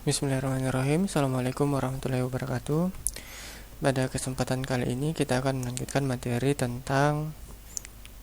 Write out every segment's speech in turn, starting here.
Bismillahirrahmanirrahim. Assalamualaikum warahmatullahi wabarakatuh. Pada kesempatan kali ini kita akan melanjutkan materi tentang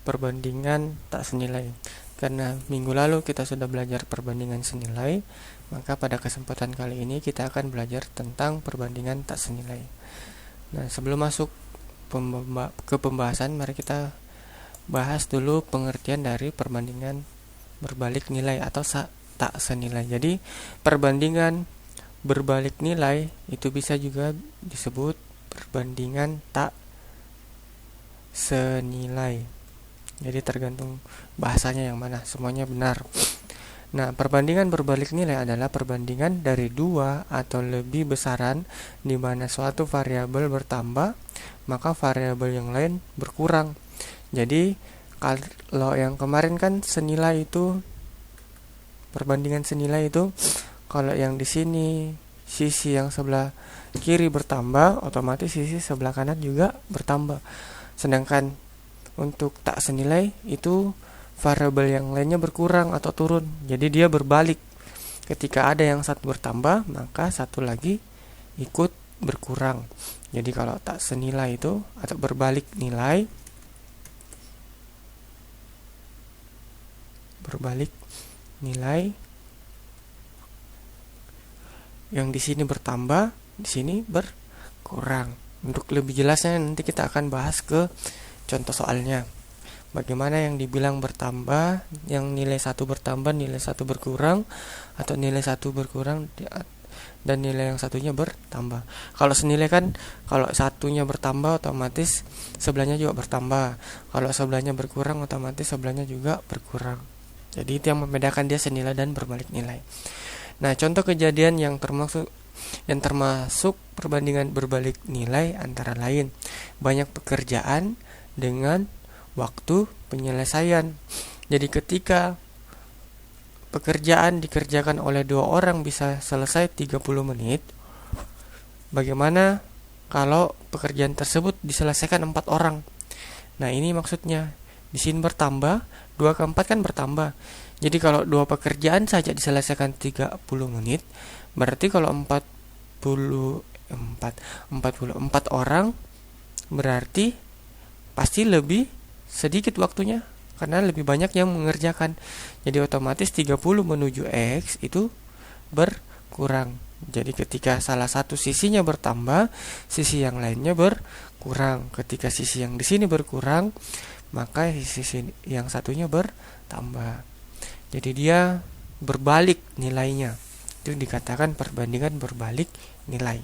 perbandingan tak senilai. Karena minggu lalu kita sudah belajar perbandingan senilai, maka pada kesempatan kali ini kita akan belajar tentang perbandingan tak senilai. Nah, sebelum masuk ke pembahasan, mari kita bahas dulu pengertian dari perbandingan berbalik nilai atau tak senilai. Jadi, perbandingan berbalik nilai itu bisa juga disebut perbandingan tak senilai. Jadi tergantung bahasanya yang mana, semuanya benar. Nah, perbandingan berbalik nilai adalah perbandingan dari dua atau lebih besaran di mana suatu variabel bertambah, maka variabel yang lain berkurang. Jadi, kalau yang kemarin kan senilai itu, perbandingan senilai itu, kalau yang di sini sisi yang sebelah kiri bertambah, otomatis sisi sebelah kanan juga bertambah. Sedangkan untuk tak senilai itu variabel yang lainnya berkurang atau turun. Jadi dia berbalik. Ketika ada yang satu bertambah, maka satu lagi ikut berkurang. Jadi kalau tak senilai itu atau berbalik nilai, yang di sini bertambah, di sini berkurang. Untuk lebih jelasnya nanti kita akan bahas ke contoh soalnya. Bagaimana yang dibilang bertambah, yang nilai satu bertambah, nilai satu berkurang, atau nilai satu berkurang dan nilai yang satunya bertambah. Kalau senilai kan, kalau satunya bertambah otomatis sebelahnya juga bertambah. Kalau sebelahnya berkurang otomatis sebelahnya juga berkurang. Jadi itu yang membedakan dia senilai dan berbalik nilai. Nah, contoh kejadian yang termasuk perbandingan berbalik nilai antara lain banyak pekerjaan dengan waktu penyelesaian. Jadi ketika pekerjaan dikerjakan oleh 2 orang bisa selesai 30 menit, bagaimana kalau pekerjaan tersebut diselesaikan 4 orang? Nah, ini maksudnya di sini bertambah, 2 ke 4 kan bertambah. Jadi kalau 2 pekerjaan saja diselesaikan 30 menit, berarti kalau 44 orang berarti pasti lebih sedikit waktunya karena lebih banyak yang mengerjakan. Jadi otomatis 30 menuju X itu berkurang. Jadi ketika salah satu sisinya bertambah, sisi yang lainnya berkurang. Ketika sisi yang di sini berkurang, maka sisi yang satunya bertambah. Jadi dia berbalik nilainya. Itu dikatakan perbandingan berbalik nilai.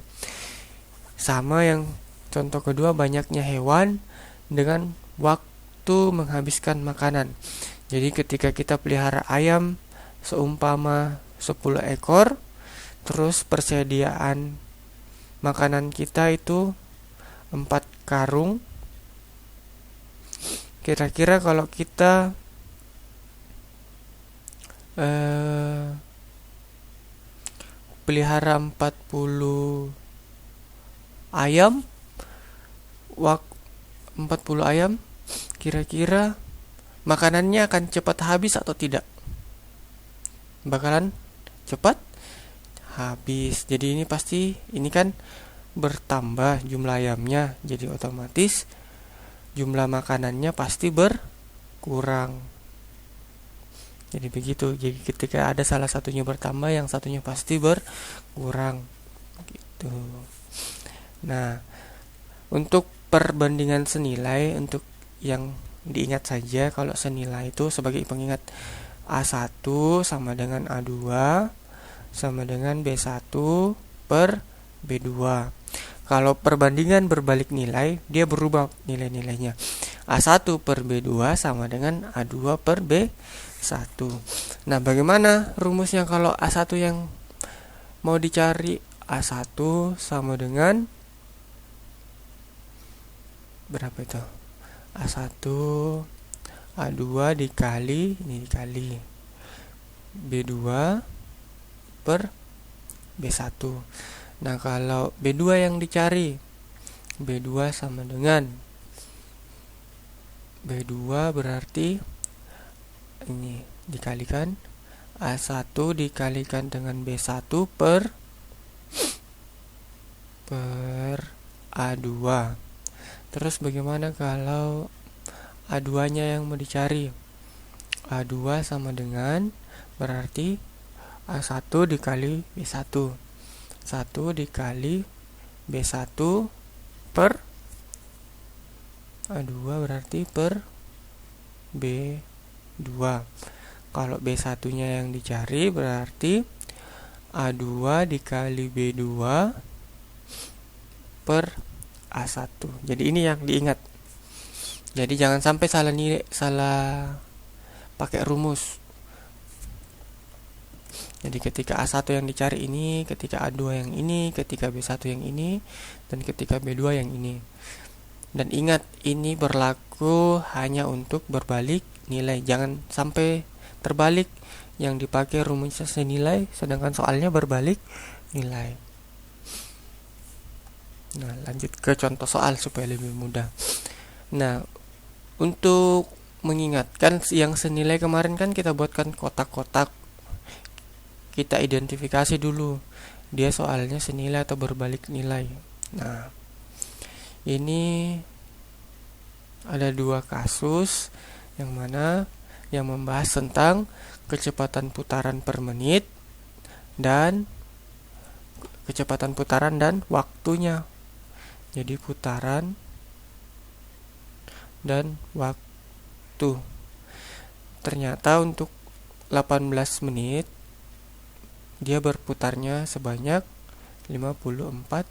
Sama yang contoh kedua, banyaknya hewan dengan waktu menghabiskan makanan. Jadi ketika kita pelihara ayam seumpama 10 ekor, terus persediaan makanan kita itu 4 karung. Kira-kira kalau kita pelihara 40 ayam, 40 ayam, kira-kira makanannya akan cepat habis atau tidak? Bakalan cepat habis. Jadi ini kan bertambah jumlah ayamnya, jadi otomatis jumlah makanannya pasti berkurang. Jadi begitu. Jadi ketika ada salah satunya bertambah, yang satunya pasti berkurang. Gitu. Nah, untuk perbandingan senilai, untuk yang diingat saja, kalau senilai itu sebagai pengingat A1 sama dengan A2 sama dengan B1 per B2. Kalau perbandingan berbalik nilai, dia berubah nilai-nilainya. A1 per B2 sama dengan A2 per B1. Nah, bagaimana rumusnya kalau A1 yang mau dicari? A1 sama dengan berapa itu? A1 A2 dikali B2 per B1. Nah, kalau B2 yang dicari, B2 sama dengan B2 berarti ini dikalikan A1 dikalikan dengan B1 per per A2. Terus bagaimana kalau A2-nya yang mau dicari? A2 sama dengan berarti A1 dikali B1. 1 dikali B1 per A2 berarti per B2. Kalau B1-nya yang dicari berarti A2 dikali B2 per A1. Jadi ini yang diingat. Jadi jangan sampai salah pakai rumus. Jadi ketika A1 yang dicari ini, ketika A2 yang ini, ketika B1 yang ini, dan ketika B2 yang ini. Dan ingat, ini berlaku hanya untuk berbalik nilai. Jangan sampai terbalik, yang dipakai rumusnya senilai, sedangkan soalnya berbalik nilai. Nah, lanjut ke contoh soal supaya lebih mudah. Nah, untuk mengingatkan yang senilai kemarin kan kita buatkan kotak-kotak. Kita identifikasi dulu dia soalnya senilai atau berbalik nilai. Nah, ini ada 2 kasus yang mana yang membahas tentang kecepatan putaran per menit dan kecepatan putaran dan waktunya. Jadi putaran dan waktu. Ternyata untuk 18 menit dia berputarnya sebanyak 54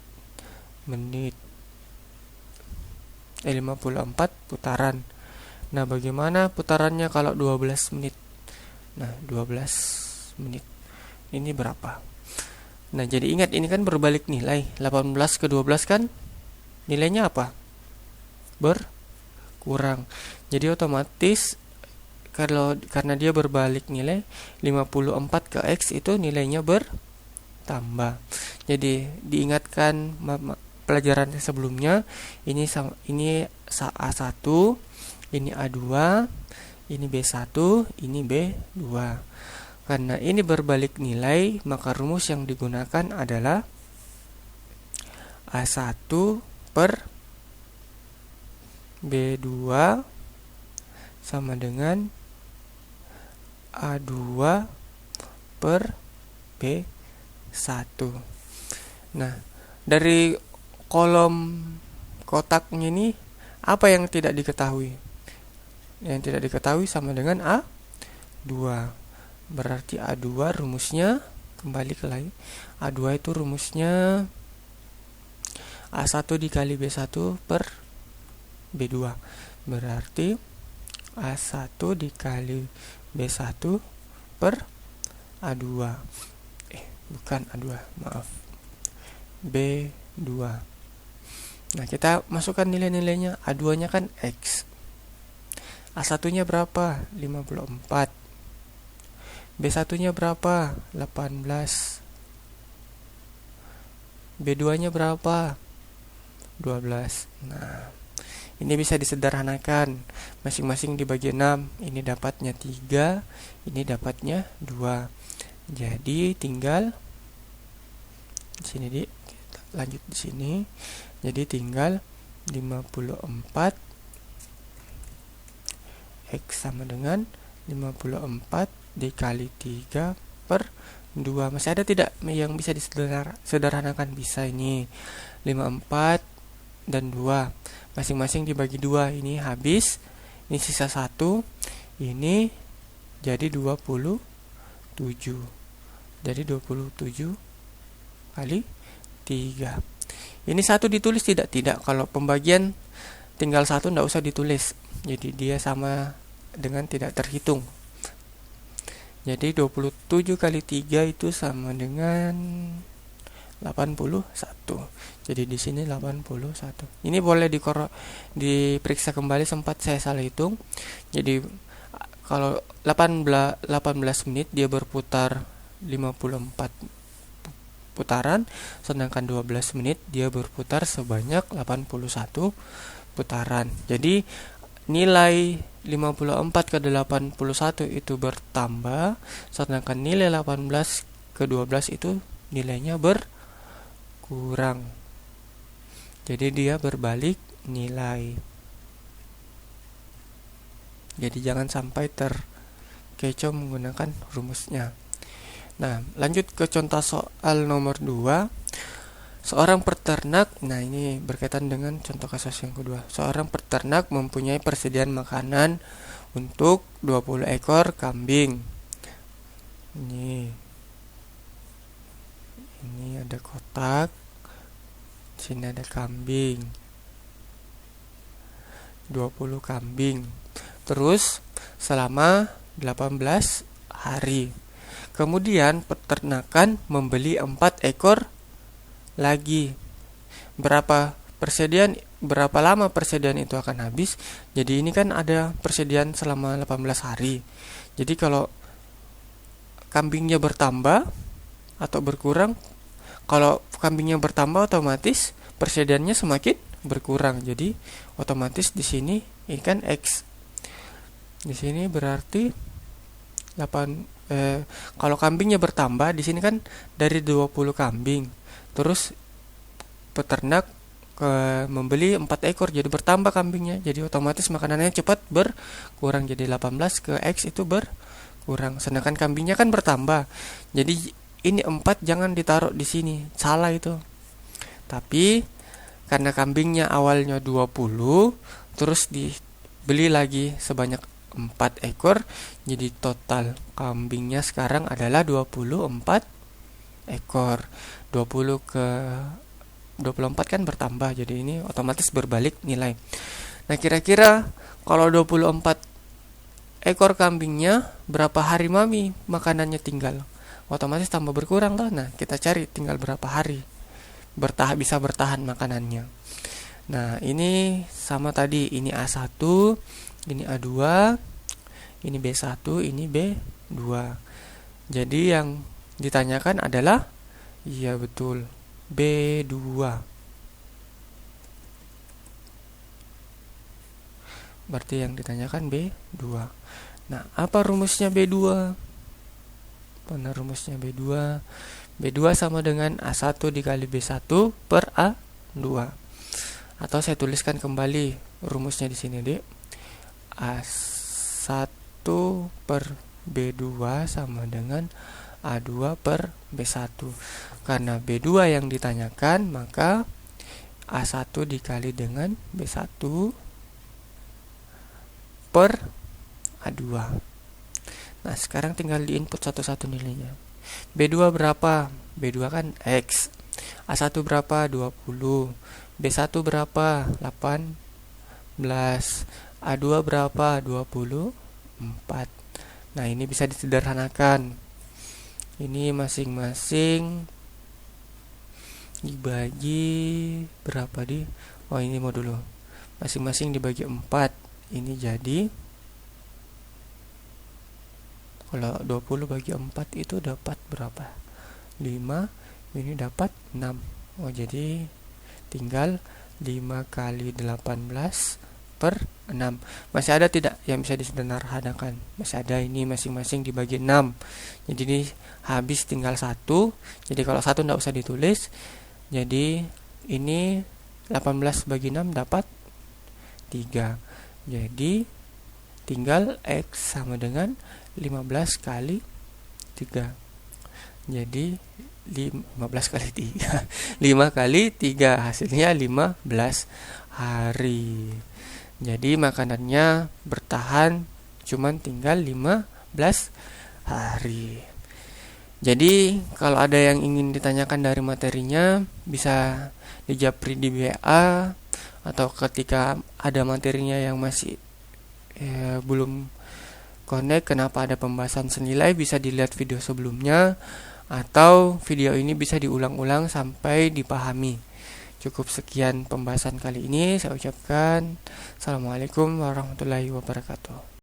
menit. 54 putaran. Nah, bagaimana putarannya kalau 12 menit? Nah, 12 menit. Ini berapa? Nah, jadi ingat ini kan berbalik nilai. 18 ke 12 kan nilainya apa? Berkurang. Jadi otomatis karena dia berbalik nilai, 54 ke X itu nilainya bertambah. Jadi diingatkan pelajaran sebelumnya, ini A1, ini A2, ini B1, ini B2. Karena ini berbalik nilai, maka rumus yang digunakan adalah A1 per B2 sama dengan A2 per B1. Nah, dari kolom kotaknya ini apa yang tidak diketahui? Yang tidak diketahui sama dengan A2. Berarti A2 rumusnya, kembali ke lagi, A2 itu rumusnya A1 dikali B1 per B2. Berarti A1 dikali B1 per A2. Bukan A2, maaf. B2. Nah, kita masukkan nilai-nilainya. A2-nya kan X. A1-nya berapa? 54. B1-nya berapa? 18. B2-nya berapa? 12. Nah, ini bisa disederhanakan. Masing-masing dibagi 6. Ini dapatnya 3, ini dapatnya 2. Jadi tinggal di sini kita lanjut di sini. Jadi tinggal 54 X sama dengan 54 dikali 3 per 2. Masih ada tidak yang bisa disederhanakan? Bisa ini. 54 dan 2 masing-masing dibagi 2. Ini habis, ini sisa 1. Ini jadi 27. Jadi 27 kali 3. Ini 1 ditulis tidak? Tidak. Kalau pembagian tinggal 1 tidak usah ditulis. Jadi dia sama dengan tidak terhitung. Jadi 27 kali 3 itu sama dengan 81. Jadi di sini 81. Ini boleh diperiksa kembali, sempat saya salah hitung. Jadi kalau 18 menit dia berputar 54 putaran, sedangkan 12 menit dia berputar sebanyak 81 putaran. Jadi nilai 54 ke 81 itu bertambah, sedangkan nilai 18 ke 12 itu nilainya berkurang. Jadi dia berbalik nilai. Jadi jangan sampai terkecoh menggunakan rumusnya. Nah, lanjut ke contoh soal nomor 2. Seorang peternak, nah ini berkaitan dengan contoh kasus yang kedua. Seorang peternak mempunyai persediaan makanan untuk 20 ekor kambing. Ini ada kotak. Sini ada kambing. 20 kambing. Terus selama 18 hari. Kemudian peternakan membeli 4 ekor lagi. Berapa lama persediaan itu akan habis? Jadi ini kan ada persediaan selama 18 hari. Jadi kalau kambingnya bertambah atau berkurang, kalau kambingnya bertambah otomatis persediaannya semakin berkurang. Jadi otomatis di sini ini kan X. Di sini berarti 8 kalau kambingnya bertambah di sini kan dari 20 kambing. Terus peternak membeli 4 ekor, jadi bertambah kambingnya. Jadi otomatis makanannya cepat berkurang. Jadi 18 ke X itu berkurang. Sedangkan kambingnya kan bertambah. Jadi ini 4 jangan ditaruh di sini. Salah itu. Tapi karena kambingnya awalnya 20, terus dibeli lagi sebanyak 4 ekor, jadi total kambingnya sekarang adalah 24 ekor. 20 ke 24 kan bertambah, jadi ini otomatis berbalik nilai. Nah, kira-kira kalau 24 ekor kambingnya berapa hari mami makanannya tinggal? Otomatis tambah berkurang lah. Nah, kita cari tinggal berapa hari bisa bertahan makanannya. Nah, ini sama tadi, ini A1, ini A2, ini B1, ini B2. Jadi yang ditanyakan adalah, iya betul, B2. Berarti yang ditanyakan B2. Nah, apa rumusnya B2? Mana rumusnya B2? B2 sama dengan A1 dikali B1 per A2. Atau saya tuliskan kembali rumusnya di sini, Dek. A1 per B2 sama dengan A2 per B1. Karena B2 yang ditanyakan, maka A1 dikali dengan B1 per A2. Nah, sekarang tinggal diinput satu-satu nilainya. B2 berapa? B2 kan X. A1 berapa? 20. B1 berapa? 18. A2 berapa? 24. Nah, ini bisa disederhanakan. Ini masing-masing dibagi berapa di? Oh, ini mau dulu. Masing-masing dibagi 4. Ini jadi, kalau 20 bagi 4 itu dapat berapa? 5. Ini dapat 6. Oh, jadi tinggal 5 kali 18 per 6. Masih ada tidak yang bisa disederhanakan? Masih ada, ini masing-masing dibagi 6. Jadi ini habis tinggal 1. Jadi kalau 1 tidak usah ditulis. Jadi ini 18 bagi 6 dapat 3. Jadi tinggal X sama dengan 15 kali 3. Jadi 15 kali 3 5 kali 3 hasilnya 15 hari. Jadi makanannya bertahan cuman tinggal 15 hari. Jadi kalau ada yang ingin ditanyakan dari materinya, bisa dijapri di WA, atau ketika ada materinya yang masih belum connect, kenapa ada pembahasan senilai, bisa dilihat video sebelumnya, atau video ini bisa diulang-ulang sampai dipahami. Cukup sekian pembahasan kali ini, saya ucapkan Assalamualaikum warahmatullahi wabarakatuh.